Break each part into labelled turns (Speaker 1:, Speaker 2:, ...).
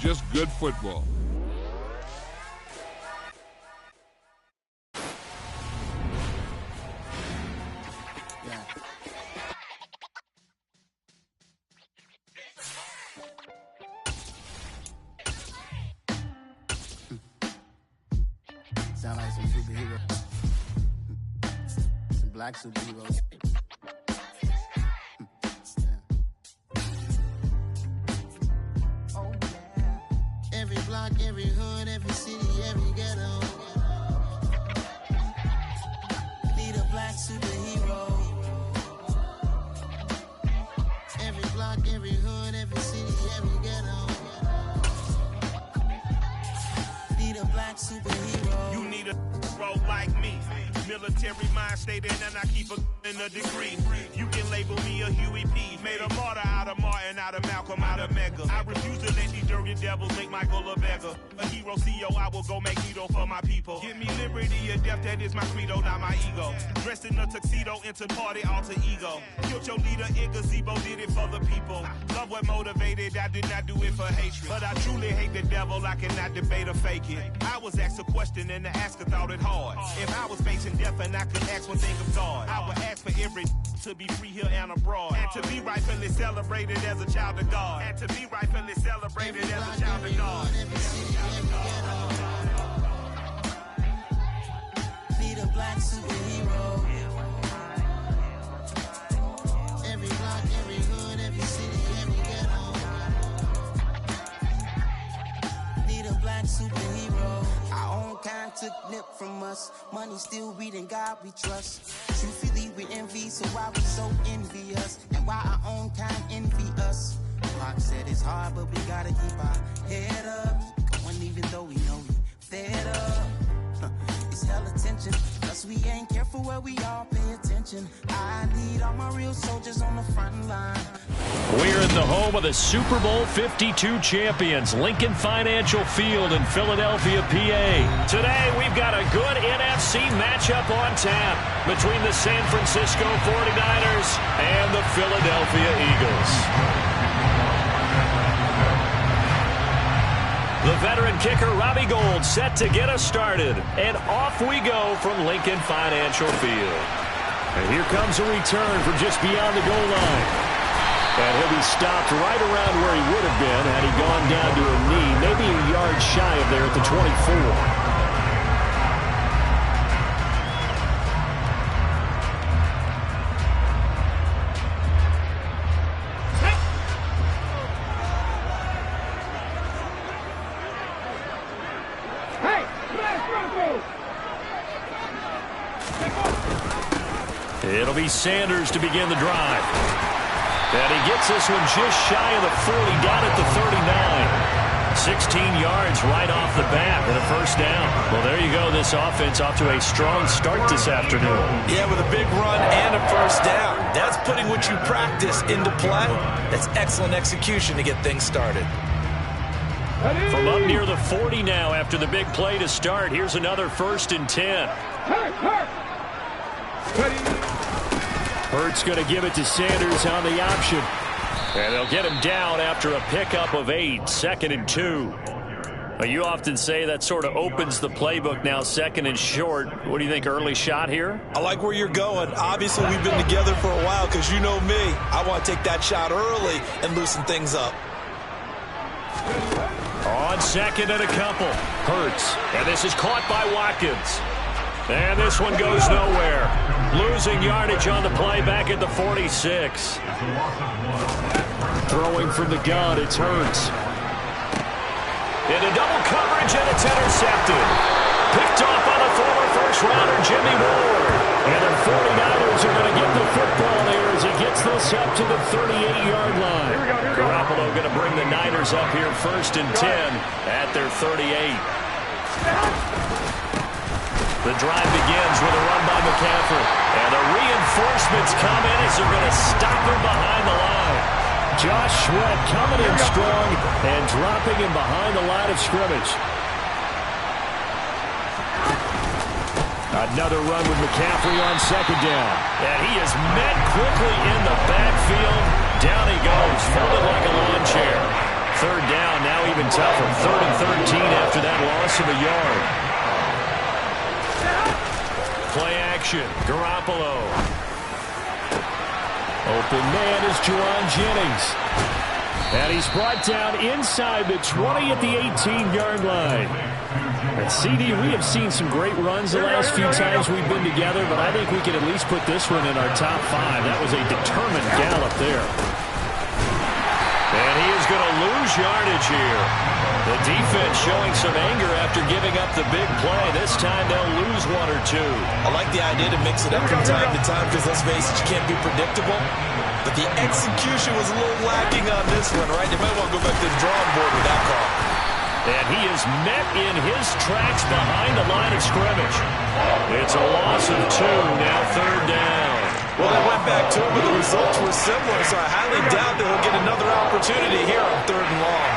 Speaker 1: just good football.
Speaker 2: Sound like some superheroes. Some black superheroes. Oh, yeah. Every block, every hood, every city, every ghetto. Need a black superhero. Every block, every hood, every city, every ghetto. Need a black superhero.
Speaker 3: You need a role like me. Military mind state and I keep in a degree. You can label me a Huey P. Made a martyr out of Martin, out of Malcolm, out of Mega. I refuse to let these dirty devils make Michael a beggar. A hero CEO, I will go make Nito for my people. Give me liberty or death, that is my credo, not my ego. Dressed in a tuxedo, into party, alter ego. Killed your leader in gazebo, did it for the people. Love what motivated, I did not do it for hatred. But I truly hate the devil, I cannot debate or fake it. I was asked a question and the asker thought it hard. If I was facing death and I could ask one thing of God, I would ask for every to be free here and abroad, and to be rightfully celebrated as a child of God, and to be rightfully celebrated as a child of God.
Speaker 2: Need a black superhero. Every block, every hood, every city, every ghetto. Need a black superhero. Our own kind took nip from us. Money still reading God we trust. Truthfully we envy, so why we so envious? And why our own kind envy us? Pac said it's hard, but we gotta keep our head up. Going even though we know we fed up. It's hella tension, plus we ain't careful where we all pay attention. I need all my real soldiers on the front line.
Speaker 4: We're in the home of the Super Bowl 52 champions, Lincoln Financial Field in Philadelphia, PA. Today, we've got a good NFC matchup on tap between the San Francisco 49ers and the Philadelphia Eagles. The veteran kicker, Robbie Gould, set to get us started. And off we go from Lincoln Financial Field. And here comes a return from just beyond the goal line. And he'll be stopped right around where he would have been had he gone down to a knee, maybe a yard shy of there at the 24. It'll be Sanders to begin the drive. And he gets this one just shy of the 40, down at the 39. 16 yards right off the bat and a first down. Well, there you go. This offense off to a strong start this afternoon.
Speaker 5: Yeah, with a big run and a first down. That's putting what you practice into play. That's excellent execution to get things started.
Speaker 4: From up near the 40 now after the big play to start, here's another 1st and 10. Hurts going to give it to Sanders on the option. And they'll get him down after a pickup of 8, 2nd and 2. Well, you often say that sort of opens the playbook now, 2nd and short. What do you think, early shot here?
Speaker 5: I like where you're going. Obviously, we've been together for a while because you know me. I want to take that shot early and loosen things up.
Speaker 4: On 2nd and a couple. Hurts. And this is caught by Watkins. And this one goes nowhere. Losing yardage on the play back at the 46. Throwing from the gun, it's Hurts. Into double coverage, and it's intercepted. Picked off by the former first-rounder Jimmy Ward. And the 49ers are going to get the football there as he gets this up to the 38-yard line. Garoppolo going to bring the Niners up here 1st and 10 at their 38. The drive begins with a run by McCaffrey. And the reinforcements come in as they're going to stop him behind the line. Josh Sweat coming in strong and dropping him behind the line of scrimmage. Another run with McCaffrey on 2nd down. And he is met quickly in the backfield. Down he goes, folded like a lawn chair. Third down, now even tougher. 3rd and 13 after that loss of a yard. Play action. Garoppolo. Open man is Juwan Jennings. And he's brought down inside the 20 at the 18-yard line. And CD, we have seen some great runs the last few times we've been together, but I think we can at least put this one in our top 5. That was a determined gallop there. And he is going to lose yardage here. The defense showing some anger after giving up the big play. This time they'll lose 1 or 2.
Speaker 5: I like the idea to mix it up from time to time because, let's face it, you can't be predictable. But the execution was a little lacking on this one, right? They might want to go back to the drawing board with that call.
Speaker 4: And he is met in his tracks behind the line of scrimmage. It's a loss of 2, now 3rd down.
Speaker 5: Well, they went back to it, but the results were similar, so I highly doubt that he'll get another opportunity here on 3rd and long.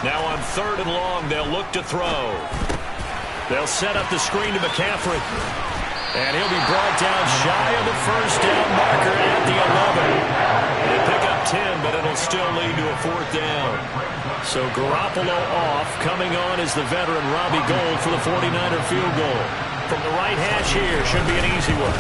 Speaker 4: Now on 3rd and long, they'll look to throw. They'll set up the screen to McCaffrey. And he'll be brought down shy of the 1st down marker at the 11. They pick up 10, but it'll still lead to a 4th down. So Garoppolo off. Coming on is the veteran Robbie Gould for the 49er field goal. From the right hash here, should be an easy one.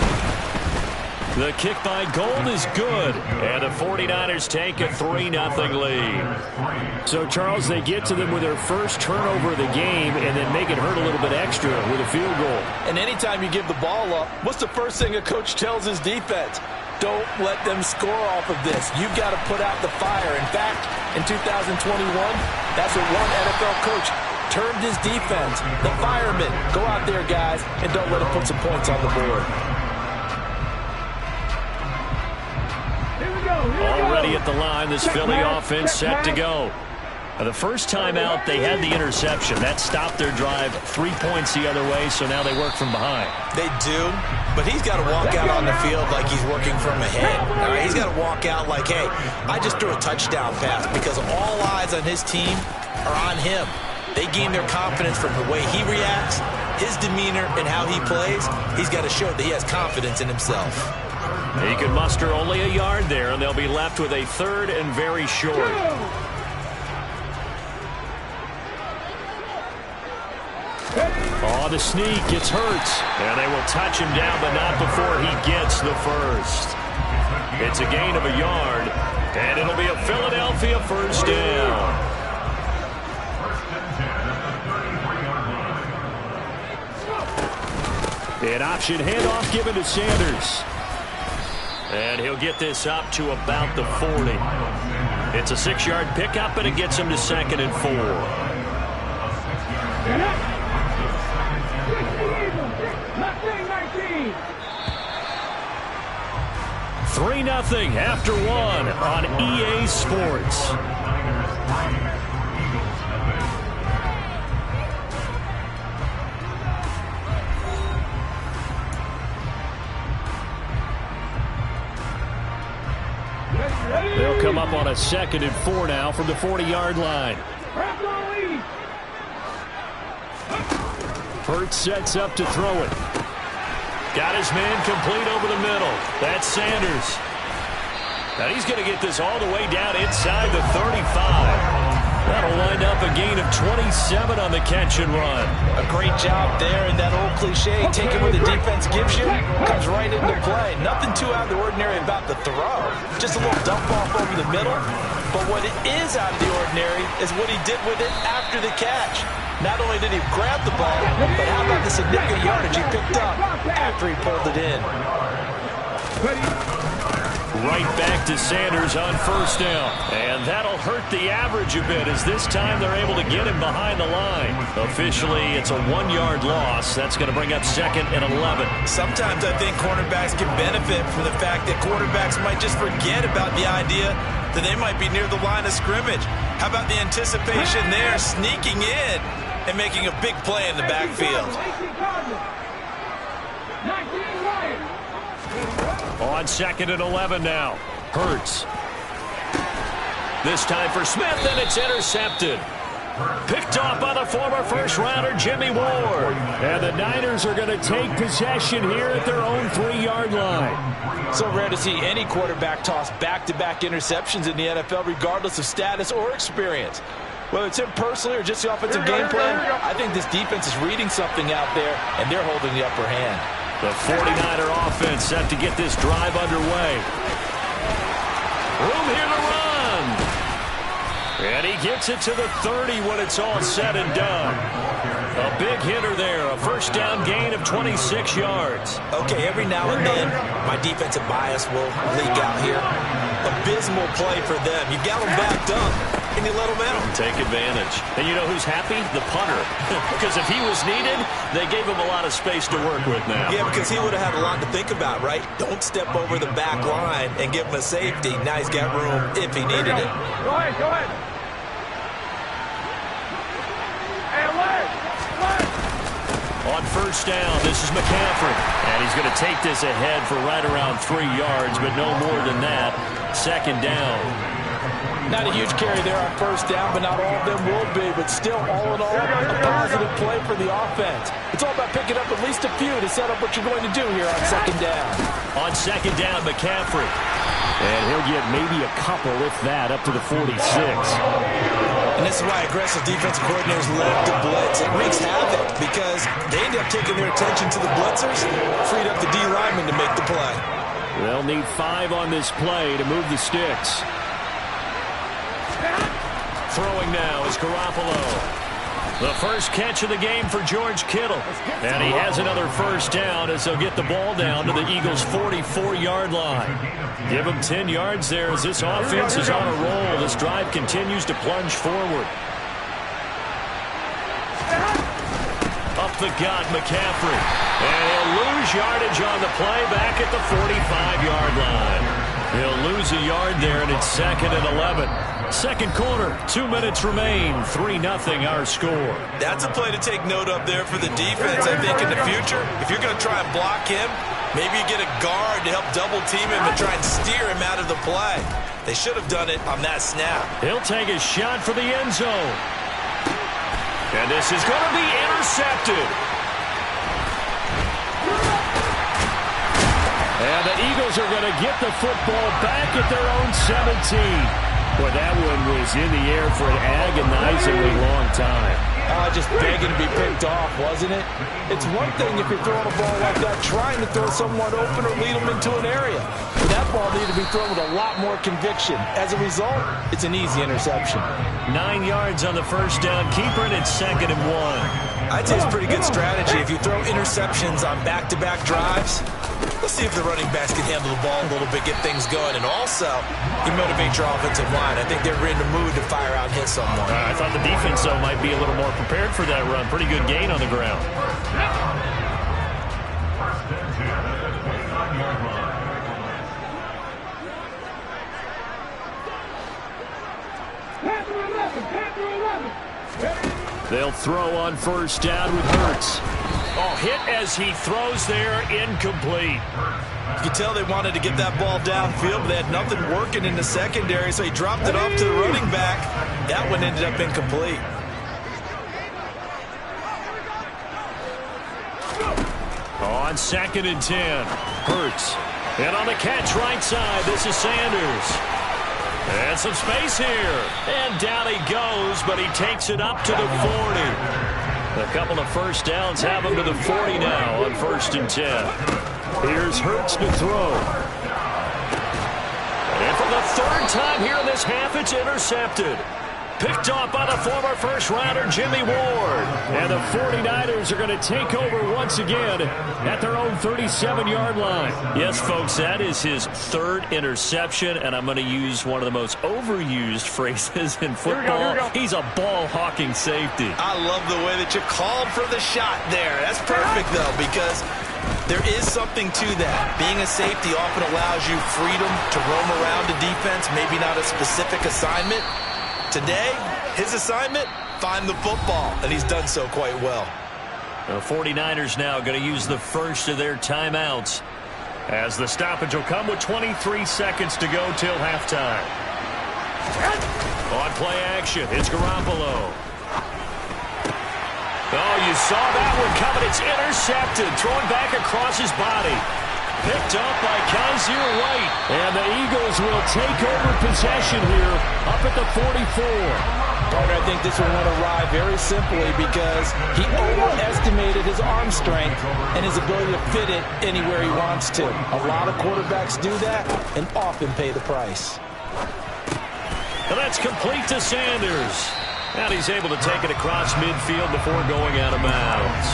Speaker 4: The kick by Gould is good. And the 49ers take a 3-0 lead. So, Charles, they get to them with their first turnover of the game and then make it hurt a little bit extra with a field goal.
Speaker 5: And anytime you give the ball up, what's the first thing a coach tells his defense? Don't let them score off of this. You've got to put out the fire. In fact, in 2021, that's what one NFL coach termed his defense. The firemen. Go out there, guys, and don't let them put some points on the board.
Speaker 4: Already at the line, this Philly offense set to go. The first time out, they had the interception. That stopped their drive 3 points the other way, so now they work from behind.
Speaker 5: They do, but he's got to walk out on the field like he's working from ahead. All right? He's got to walk out like, hey, I just threw a touchdown pass because all eyes on his team are on him. They gain their confidence from the way he reacts, his demeanor, and how he plays. He's got to show that he has confidence in himself.
Speaker 4: He could muster only a yard there, and they'll be left with a 3rd and very short. Oh, the sneak, it's Hurts. And they will touch him down, but not before he gets the first. It's a gain of a yard, and it'll be a Philadelphia 1st down. An option handoff given to Sanders. And he'll get this up to about the 40. It's a 6-yard pickup, and it gets him to 2nd and 4. 3-0 after 1 on EA Sports. They'll come up on a 2nd and 4 now from the 40-yard line. Hurts sets up to throw it. Got his man complete over the middle. That's Sanders. Now he's going to get this all the way down inside the 35. That'll wind up a gain of 27 on the catch and run.
Speaker 5: A great job there, and that old cliche, taking what the defense gives you, comes right into play. Nothing too out of the ordinary about the throw. Just a little dump off over the middle. But what it is out of the ordinary is what he did with it after the catch. Not only did he grab the ball, but how about the significant yardage he picked up after he pulled it in.
Speaker 4: Right back to Sanders on 1st down. And that'll hurt the average a bit as this time they're able to get him behind the line. Officially, it's a 1-yard loss. That's going to bring up 2nd and 11.
Speaker 5: Sometimes I think cornerbacks can benefit from the fact that quarterbacks might just forget about the idea that they might be near the line of scrimmage. How about the anticipation there, sneaking in and making a big play in the backfield?
Speaker 4: On 2nd and 11 now. Hurts. This time for Smith, and it's intercepted. Picked off by the former first-rounder Jimmy Ward. And the Niners are going to take possession here at their own 3-yard line.
Speaker 5: So rare to see any quarterback toss back-to-back interceptions in the NFL, regardless of status or experience. Whether it's him personally or just the offensive game plan, I think this defense is reading something out there, and they're holding the upper hand.
Speaker 4: The 49er offense set to get this drive underway. Room here to run. And he gets it to the 30 when it's all said and done. A big hitter there, a first down gain of 26 yards.
Speaker 5: Okay, every now and then, my defensive bias will leak out here. Abysmal play for them. You got them backed up, and you let them out.
Speaker 4: Take advantage. And you know who's happy? The punter. Because if he was needed, they gave him a lot of space to work with now.
Speaker 5: Yeah, because he would have had a lot to think about, right? Don't step over the back line and give him a safety. Now he's got room if he needed it.
Speaker 1: Go ahead, go ahead.
Speaker 4: On first down, this is McCaffrey. And he's going to take this ahead for right around 3 yards, but no more than that. Second down.
Speaker 5: Not a huge carry there on first down, but not all of them will be. But still, all in all, a positive play for the offense. It's all about picking up at least a few to set up what you're going to do here on second down.
Speaker 4: On second down, McCaffrey. And he'll get maybe a couple, if that, up to the 46.
Speaker 5: And this is why aggressive defensive coordinators love to blitz. It wreaks havoc because they end up taking their attention to the blitzers, freed up the D lineman to make the play.
Speaker 4: They'll need 5 on this play to move the sticks. Throwing now is Garoppolo. The first catch of the game for George Kittle. And he has another first down as they'll get the ball down to the Eagles' 44-yard line. Give them 10 yards there as this offense is on a roll. This drive continues to plunge forward. Up the gut, McCaffrey. And he'll lose yardage on the play back at the 45-yard line. He'll lose a yard there, and it's 2nd and 11. Second quarter, 2 minutes remain, 3-0 our score.
Speaker 5: That's a play to take note of there for the defense, I think, in the future. If you're going to try and block him, maybe you get a guard to help double-team him and try and steer him out of the play. They should have done it on that snap.
Speaker 4: He'll take a shot for the end zone. And this is going to be intercepted. And the Eagles are going to get the football back at their own 17. Boy, that one was in the air for an agonizingly long time.
Speaker 5: Just begging to be picked off, wasn't it? It's one thing if you're throwing a ball like that, trying to throw someone open or lead them into an area. But that ball needed to be thrown with a lot more conviction. As a result, it's an easy interception.
Speaker 4: 9 yards on the first down keeper, and it's 2nd and 1.
Speaker 5: I'd say it's a pretty good strategy. If you throw interceptions on back-to-back drives, let's see if the running backs can handle the ball a little bit, get things going. And also, you motivate your offensive line. I think they're in the mood to fire out and hit someone.
Speaker 4: I thought the defense, though, might be a little more prepared for that run. Pretty good gain on the ground. They'll throw on first down with Hurts. Oh, hit as he throws there, incomplete.
Speaker 5: You could tell they wanted to get that ball downfield, but they had nothing working in the secondary, so he dropped it off to the running back. That one ended up incomplete.
Speaker 4: On 2nd and 10, Hurts. And on the catch right side, this is Sanders. And some space here. And down he goes, but he takes it up to the 40. A couple of first downs have him to the 40 now on 1st and 10. Here's Hurts to throw. And for the 3rd time here in this half, it's intercepted. Picked off by the former first-rounder Jimmy Ward. And the 49ers are going to take over once again at their own 37-yard line. Yes, folks, that is his 3rd interception, and I'm going to use one of the most overused phrases in football. He's a ball-hawking safety.
Speaker 5: I love the way that you called for the shot there. That's perfect, though, because there is something to that. Being a safety often allows you freedom to roam around the defense, maybe not a specific assignment. Today, his assignment, find the football, and he's done so quite well.
Speaker 4: The 49ers now going to use the first of their timeouts as the stoppage will come with 23 seconds to go till halftime. On play action, it's Garoppolo. Oh, you saw that one coming. It's intercepted. Thrown back across his body. Picked up by Kaiser White. And the Eagles will take over possession here up at the 44.
Speaker 5: I think this one went awry very simply because he overestimated his arm strength and his ability to fit it anywhere he wants to. A lot of quarterbacks do that and often pay the price.
Speaker 4: And that's complete to Sanders. And he's able to take it across midfield before going out of bounds.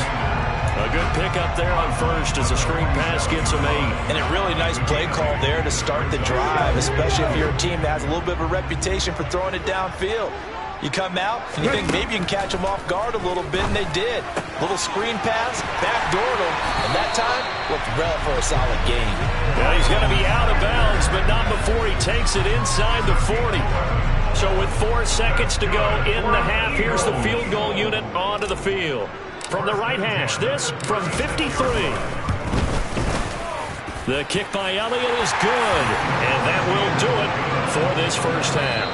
Speaker 4: A good pickup there on first as a screen pass gets him 8.
Speaker 5: And a really nice play call there to start the drive, especially if you're a team that has a little bit of a reputation for throwing it downfield. You come out, and you think maybe you can catch them off guard a little bit, and they did. Little screen pass, backdoored them, and that time looked well for a solid gain.
Speaker 4: Yeah, he's going to be out of bounds, but not before he takes it inside the 40. So with 4 seconds to go in the half, here's the field goal unit onto the field. From the right hash, this from 53. The kick by Elliott is good, and that will do it for this first half.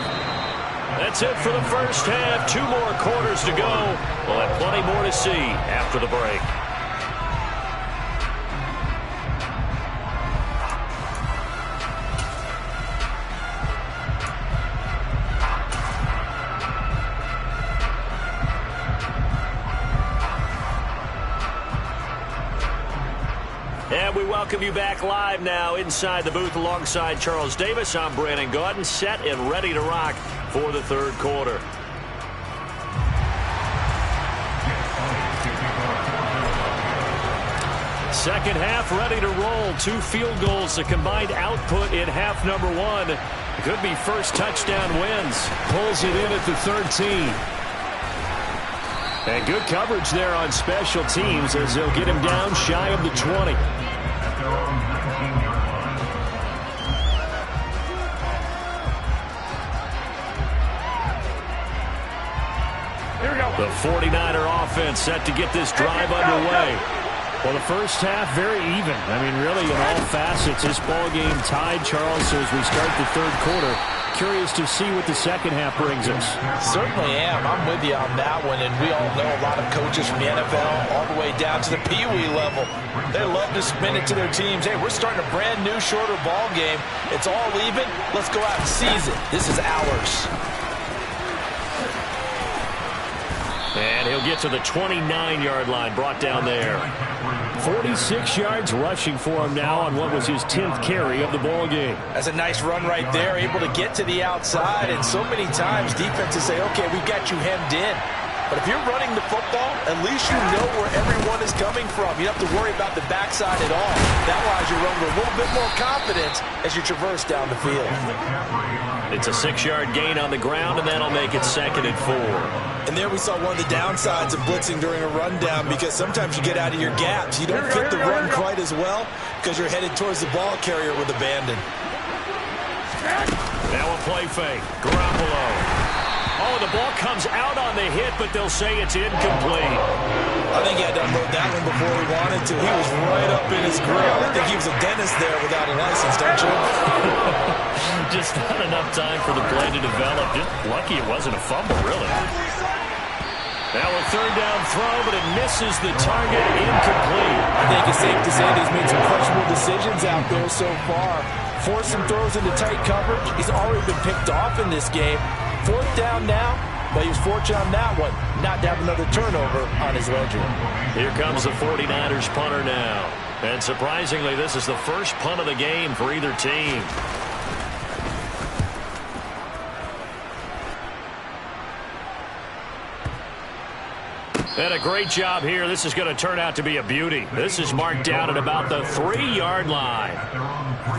Speaker 4: That's it for the first half. 2 more quarters to go. We'll have plenty more to see after the break. And we welcome you back live now inside the booth alongside Charles Davis. I'm Brandon Gaudin, set and ready to rock for the third quarter. Second half ready to roll. 2 field goals, the combined output in half number 1. Could be first touchdown wins. Pulls it in at the 13. And good coverage there on special teams as they'll get him down shy of the 20. The 49er offense set to get this drive underway. Well, the first half very even. I mean, really in all facets, this ball game tied, Charles. So as we start the third quarter, curious to see what the second half brings us.
Speaker 5: Certainly am. I'm with you on that one. And we all know a lot of coaches from the NFL all the way down to the Pee Wee level. They love to spin it to their teams. Hey, we're starting a brand new, shorter ball game. It's all even. Let's go out and seize it. This is ours.
Speaker 4: And he'll get to the 29-yard line, brought down there. 46 yards rushing for him now on what was his 10th carry of the ball game.
Speaker 5: That's a nice run right there, able to get to the outside. And so many times defenses say, okay, we've got you hemmed in. But if you're running the football, at least you know where everyone is coming from. You don't have to worry about the backside at all. That allows you to run with a little bit more confidence as you traverse down the field.
Speaker 4: It's a 6-yard gain on the ground, and that'll make it 2nd and 4.
Speaker 5: And there we saw one of the downsides of blitzing during a rundown, because sometimes you get out of your gaps. You don't fit the run quite as well because you're headed towards the ball carrier with abandon.
Speaker 4: Now a play fake. Garoppolo. Oh, the ball comes out on the hit, but they'll say it's incomplete.
Speaker 5: I think he had to unload that one before he wanted to. He was right up in his grill. I think he was a dentist there without a license, don't you?
Speaker 4: Just not enough time for the play to develop. Just lucky it wasn't a fumble, really. Now a third down throw, but it misses the target. Incomplete.
Speaker 5: I think it's safe to say that he's made some questionable decisions out there so far. Forced some throws into tight coverage. He's already been picked off in this game. 4th down now, but he was fortunate on that one not to have another turnover on his ledger.
Speaker 4: Here comes the 49ers punter now. And surprisingly, this is the first punt of the game for either team. And a great job here. This is going to turn out to be a beauty. This is marked down at about the 3-yard line.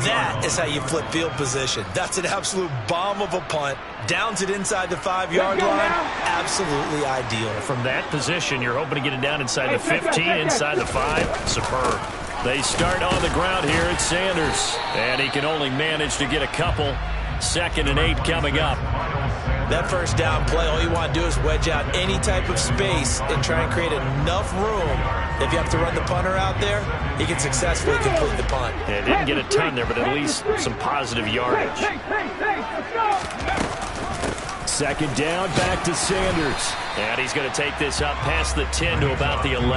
Speaker 5: That is how you flip field position. That's an absolute bomb of a punt. Downs it inside the 5-yard line. Absolutely ideal.
Speaker 4: From that position, you're hoping to get it down inside the 15, inside the 5. Superb. They start on the ground here at Sanders. And he can only manage to get a couple. 2nd and 8 coming up.
Speaker 5: That first down play, all you want to do is wedge out any type of space and try and create enough room. If you have to run the punter out there, he can successfully complete the punt.
Speaker 4: Yeah, didn't get a ton there, but at least some positive yardage. Second down, back to Sanders. And he's going to take this up past the 10 to about the 11.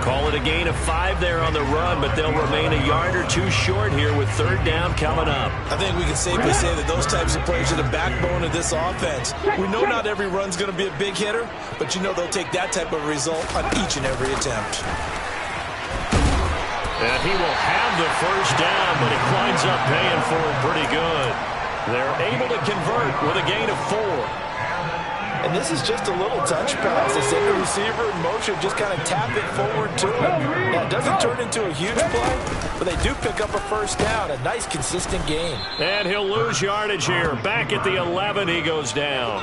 Speaker 4: Call it a gain of 5 there on the run, but they'll remain a yard or two short here with third down coming up.
Speaker 5: I think we can safely say that those types of plays are the backbone of this offense. We know not every run's going to be a big hitter, but you know they'll take that type of result on each and every attempt.
Speaker 4: And he will have the first down, but he winds up paying for it pretty good. They're able to convert with a gain of 4.
Speaker 5: And this is just a little touch pass. They send the receiver in motion, just kind of tap it forward to him. Now, it doesn't turn into a huge play, but they do pick up a first down, a nice, consistent gain.
Speaker 4: And he'll lose yardage here. Back at the 11, he goes down.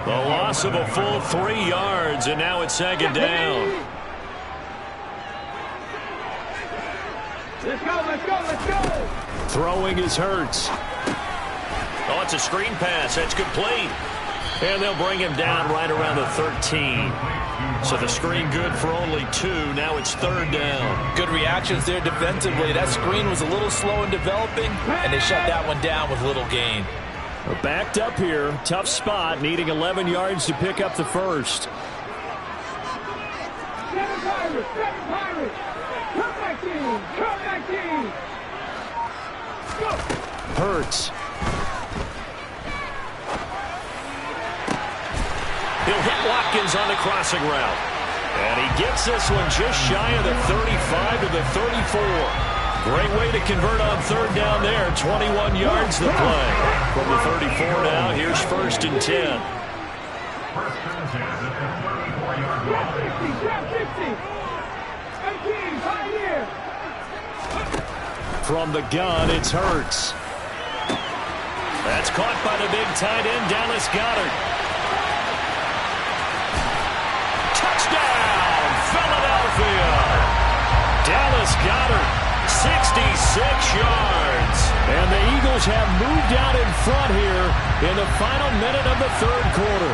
Speaker 4: The loss of a full 3 yards, and now it's second down.
Speaker 1: Let's go, let's go, let's go!
Speaker 4: Throwing is Hurts. Oh, it's a screen pass. That's complete. And they'll bring him down right around the 13. So the screen good for only 2. Now it's third down.
Speaker 5: Good reactions there defensively. That screen was a little slow in developing, and they shut that one down with little gain.
Speaker 4: We're backed up here. Tough spot, needing 11 yards to pick up the first.
Speaker 1: Seven Pirates! Come back team! Come back team! Go!
Speaker 4: Hurts. He'll hit Watkins on the crossing route. And he gets this one just shy of the 35 to the 34. Great way to convert on third down there. 21 yards the play. From the 34 now, here's first and 10. From the gun, it's Hurts. That's caught by the big tight end, Dallas Goedert. Touchdown, Philadelphia. Dallas Goedert, 66 yards. And the Eagles have moved out in front here in the final minute of the third quarter.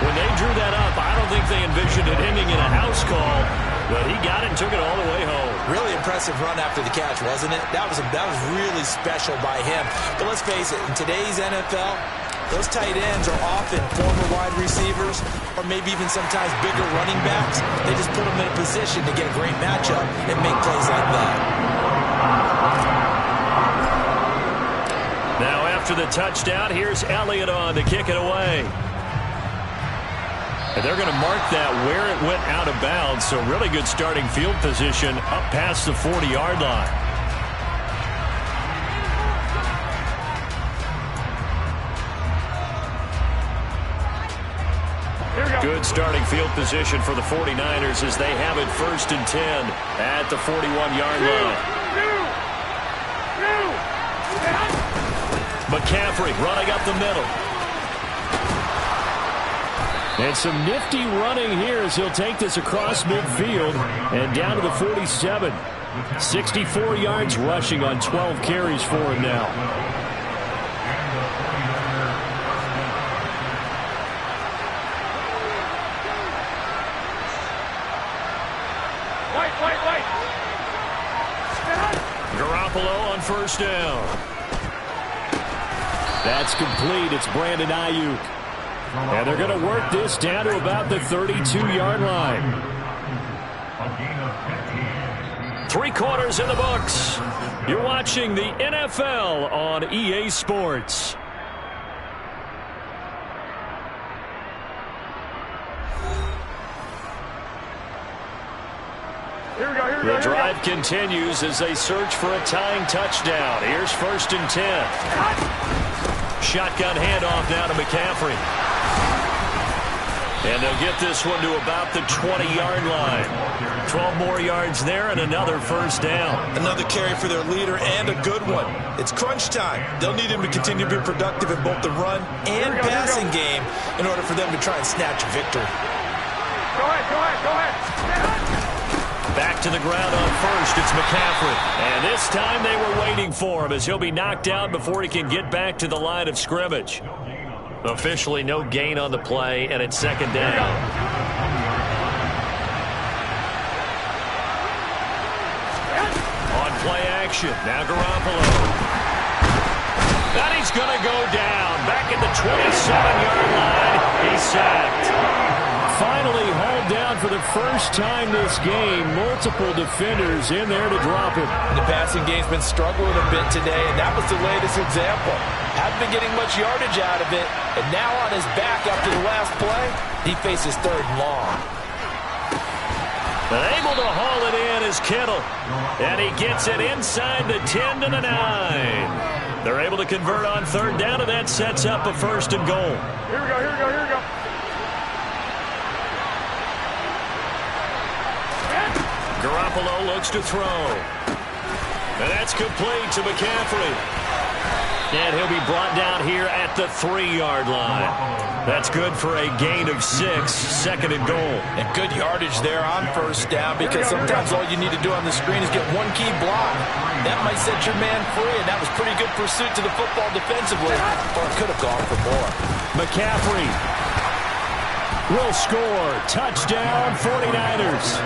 Speaker 4: When they drew that up, I don't think they envisioned it ending in a house call, but he got it and took it all the way home.
Speaker 5: Really impressive run after the catch, wasn't it? That was really special by him. But let's face it, in today's NFL, those tight ends are often former wide receivers or maybe even sometimes bigger running backs. They just put them in a position to get a great matchup and make plays like that.
Speaker 4: Now after the touchdown, here's Elliott on to kick it away. And they're going to mark that where it went out of bounds, so really good starting field position up past the 40-yard line. Good starting field position for the 49ers as they have it first and 10 at the 41-yard line. McCaffrey running up the middle. And some nifty running here as he'll take this across midfield and down to the 47. 64 yards rushing on 12 carries for him now. Garoppolo on first down. That's complete. It's Brandon Ayuk. And they're going to work this down to about the 32-yard line. 3 quarters in the books. You're watching the NFL on EA Sports. The drive continues as they search for a tying touchdown. Here's first and 10. Shotgun handoff now to McCaffrey. And they'll get this one to about the 20-yard line. 12 more yards there and another first down.
Speaker 5: Another carry for their leader and a good one. It's crunch time. They'll need him to continue to be productive in both the run and passing game in order for them to try and snatch a victory.
Speaker 1: Go ahead.
Speaker 4: Back to the ground on first. It's McCaffrey. And this time they were waiting for him as he'll be knocked out before he can get back to the line of scrimmage. Officially no gain on the play, and it's second down. On play action. Now Garoppolo. And he's going to go down. Back at the 27-yard line. He's sacked. Finally hauled down for the first time this game. Multiple defenders in there to drop him.
Speaker 5: The passing game's been struggling a bit today, and that was the latest example. Hadn't been getting much yardage out of it, and now on his back after the last play, he faces 3rd and long.
Speaker 4: But able to haul it in is Kittle, and he gets it inside the 10 to the 9. They're able to convert on 3rd down, and that sets up a 1st and goal.
Speaker 1: Here we go, here we go, here we go.
Speaker 4: Garoppolo looks to throw. And that's complete to McCaffrey. And he'll be brought down here at the 3-yard line. That's good for a gain of 6, 2nd and goal.
Speaker 5: And good yardage there on 1st down, because sometimes all you need to do on the screen is get one key block. That might set your man free, and that was pretty good pursuit to the football defensively, or it could have gone for more.
Speaker 4: McCaffrey will score. Touchdown, 49ers.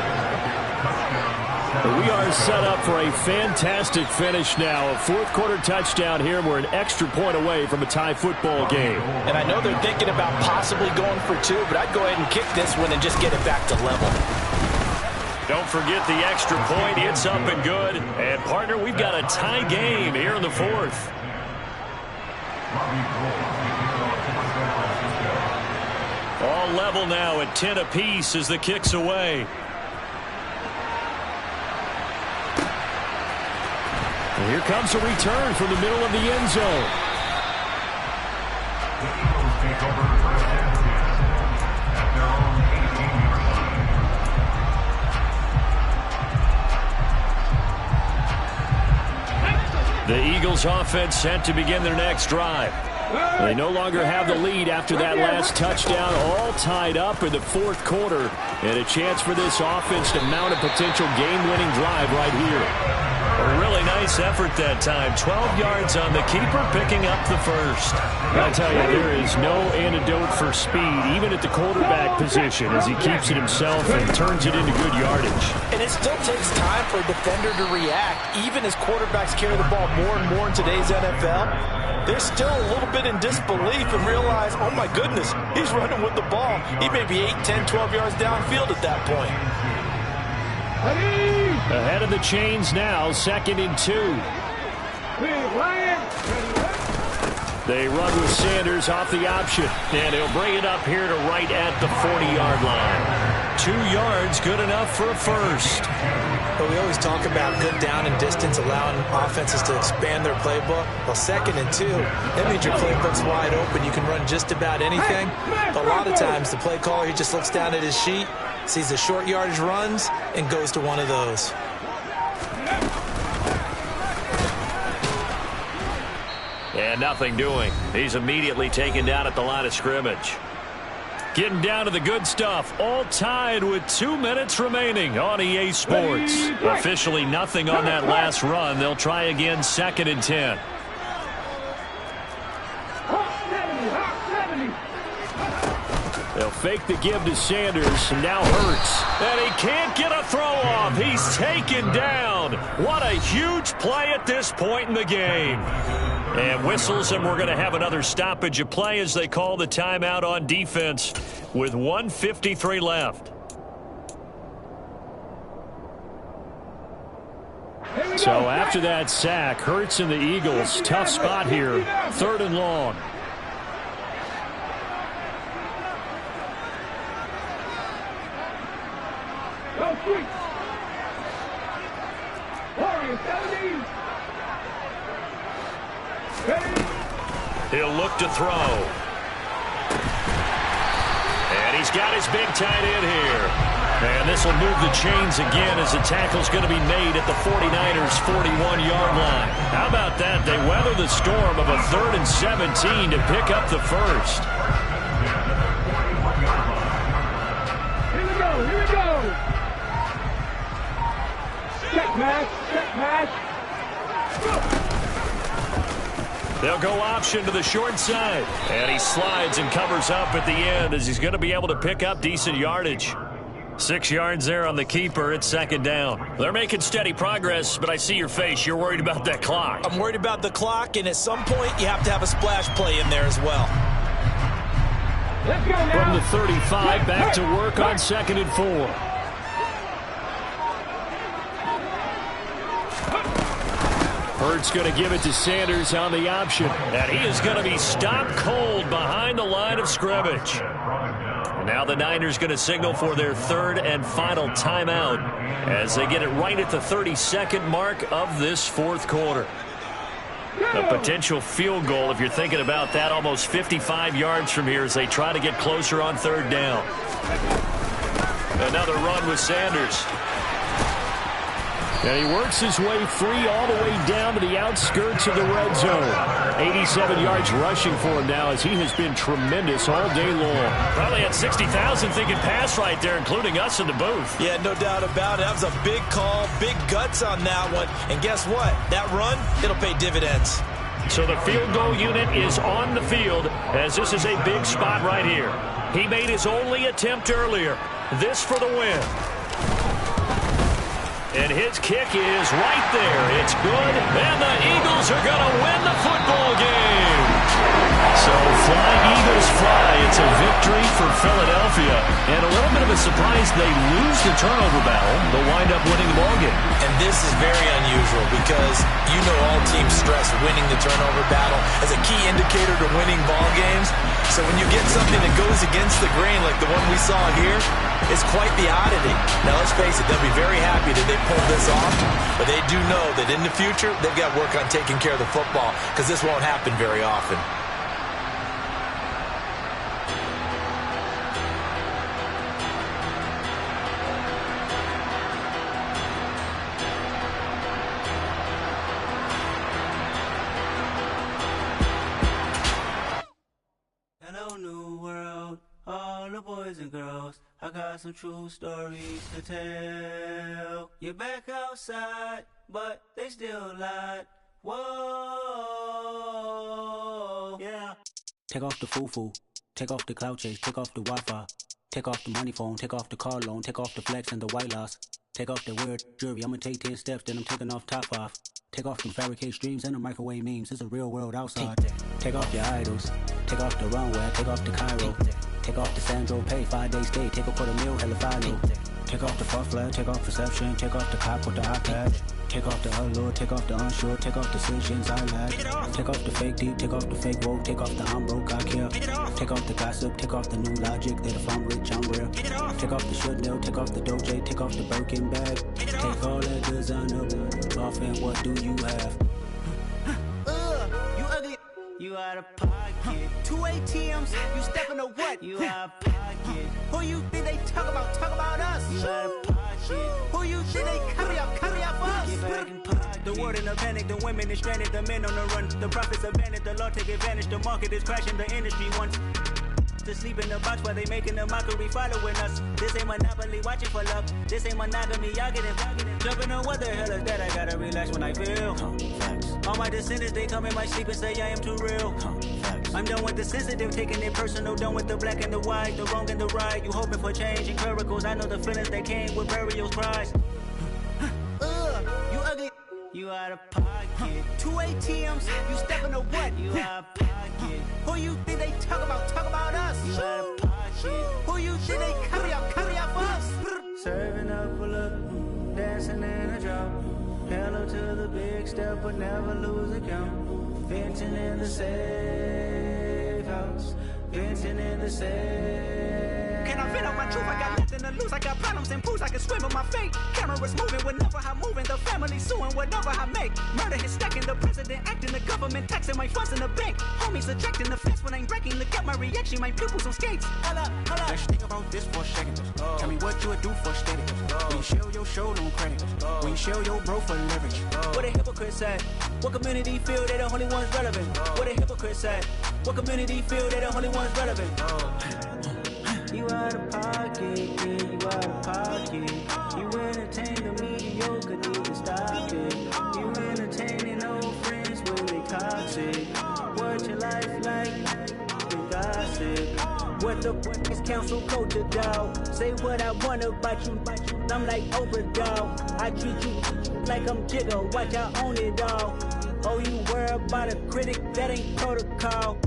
Speaker 4: We are set up for a fantastic finish now. A 4th-quarter touchdown here. We're an extra point away from a tie football game.
Speaker 5: And I know they're thinking about possibly going for 2, but I'd go ahead and kick this one and just get it back to level.
Speaker 4: Don't forget the extra point. It's up and good. And, partner, we've got a tie game here in the 4th. All level now at 10 apiece as the kick's away. And here comes a return from the middle of the end zone. The Eagles offense set to begin their next drive. They no longer have the lead after that last touchdown, all tied up in the 4th quarter, and a chance for this offense to mount a potential game-winning drive right here. A really nice effort that time. 12 yards on the keeper, picking up the 1st. I tell you, there is no antidote for speed, even at the quarterback position, as he keeps it himself and turns it into good yardage.
Speaker 5: And it still takes time for a defender to react, even as quarterbacks carry the ball more and more in today's NFL. They're still a little bit in disbelief and realize, oh my goodness, he's running with the ball. He may be 8, 10, 12 yards downfield at that point.
Speaker 4: Ahead of the chains now, 2nd and 2. They run with Sanders off the option, and he'll bring it up here to right at the 40-yard line. 2 yards, good enough for a 1st.
Speaker 5: But we always talk about good down and distance, allowing offenses to expand their playbook. Well, 2nd and 2, that means your playbook's wide open. You can run just about anything. But a lot of times, the play caller, he just looks down at his sheet, sees the short yardage runs, and goes to one of those.
Speaker 4: And nothing doing. He's immediately taken down at the line of scrimmage. Getting down to the good stuff. All tied with 2 minutes remaining on EA Sports. Officially nothing on that last run. They'll try again, 2nd and 10. They'll fake the give to Sanders, and now Hurts. And he can't get a throw off. He's taken down. What a huge play at this point in the game. And whistles, and we're going to have another stoppage of play as they call the timeout on defense with 1:53 left. So after that sack, Hurts and the Eagles, tough spot here, 3rd and long. He'll look to throw. And he's got his big tight end here. And this will move the chains again as the tackle's going to be made at the 49ers' 41-yard line. How about that? They weather the storm of a 3rd and 17 to pick up the 1st.
Speaker 1: Here we go, here we go. Check match.
Speaker 4: They'll go option to the short side. And he slides and covers up at the end as he's going to be able to pick up decent yardage. 6 yards there on the keeper. It's second down. They're making steady progress, but I see your face. You're worried about that clock.
Speaker 5: I'm worried about the clock, and at some point you have to have a splash play in there as well.
Speaker 1: Let's go now.
Speaker 4: From the 35, back to work on 2nd and 4. Hurts going to give it to Sanders on the option. And he is going to be stopped cold behind the line of scrimmage. And now the Niners going to signal for their 3rd and final timeout as they get it right at the 32nd mark of this 4th quarter. A potential field goal, if you're thinking about that, almost 55 yards from here as they try to get closer on 3rd down. Another run with Sanders. And he works his way free all the way down to the outskirts of the red zone. 87 yards rushing for him now as he has been tremendous all day long. Probably had 60,000 thinking pass right there, including us in the booth.
Speaker 5: Yeah, no doubt about it. That was a big call, big guts on that one. And guess what? That run, it'll pay dividends.
Speaker 4: So the field goal unit is on the field as this is a big spot right here. He made his only attempt earlier. This for the win. And his kick is right there. It's good. And the Eagles are going to win the football game. So fly, Eagles fly. It's a victory for Philadelphia. And a little bit of a surprise they lose the turnover battle, but wind up winning the ball game.
Speaker 5: And this is very unusual because you know all teams stress winning the turnover battle as a key indicator to winning ball games. So when you get something that goes against the grain like the one we saw here, it's quite the oddity. Now, let's face it, they'll be very happy that they pulled this off, but they do know that in the future, they've got to work on taking care of the football because this won't happen very often.
Speaker 6: Hello, new world, all the boys and girls. I got some true stories to tell. You're back outside, but they still lied. Whoa, yeah. Take off the foo-foo, take off the cloud chase, take off the Wi-Fi, take off the money phone, take off the car loan, take off the flex and the white loss. Take off the weird jewelry, I'ma take 10 steps, then I'm taking off top off. Take off them fabricate streams and the microwave memes, it's a real world outside. Take off your idols, take off the runway, take off the Cairo. Take off the Sandro pay, 5-day stay, take off for the meal, hella final. Take off the far flag, take off perception, take off the cop with the iPad. Take off the allure, take off the unsure, take off decisions I lack. Take off the fake deep, take off the fake woke, take off the I'm broke, I care. Take off the gossip, take off the new logic, that if I'm rich, I'm real. Take off the Chanel, take off the Doja, take off the Birkin bag. Take all that designer off and what do you have? You ugly. You out of pocket. 2 ATMs, you stepping to what? You out of pocket. Who you think they talk about? Talk about us. You out of pocket. Who you think they carry up us? Get back in pocket. The world in a panic, the women is stranded, the men on the run. The profits abandoned, the law take advantage. The market is crashing, the industry wants to sleep in the box while they making a mockery following us. This ain't Monopoly, watching for love. This ain't monogamy, y'all get it. Jumping on what the hell is that? I gotta relax when I feel. All my descendants, they come in my sleep and say I am too real. I'm done with the sensitive, taking it personal. Done with the black and the white, the wrong and the right. You hoping for change and miracles. I know the feelings that came with burial cries. You ugly. You out of pocket. 2 ATMs, you stepping to what? You out of pocket. Who you think they talk about? Talk about us. You out of pocket. Who you think they carry up us? Serving up a look, dancing in a drop. Hello to the big step, but never lose a count. Venting in the safe house. Venting in the safe. Can I vent out my truth? I got nothing to lose. I got problems and pools. I can swim with my fate. Cameras moving whenever I'm moving. The family suing whatever I make. Murder is stacking. The president acting. The government taxing my funds in the bank. Homies ejecting the fence when I'm breaking. Look at my reaction. My pupils on skates. Hold up. Let's think about this for a second. Tell me what you would do for steady. When you show your show no credit. When you show your bro for leverage. What a hypocrite said. What community feel they the only ones relevant? What a hypocrite said. What community feel they the only ones relevant? You out of pocket, yeah, you out of pocket. You entertain the mediocre, need to stop it. You entertaining old friends when they toxic. What your life like? You gossip. exclusive. What the fuck is council culture, dog? Say what I want about you, I'm like overdog. I treat you like I'm Jigga, watch I own it all. Oh, you worry about a critic, that ain't protocol.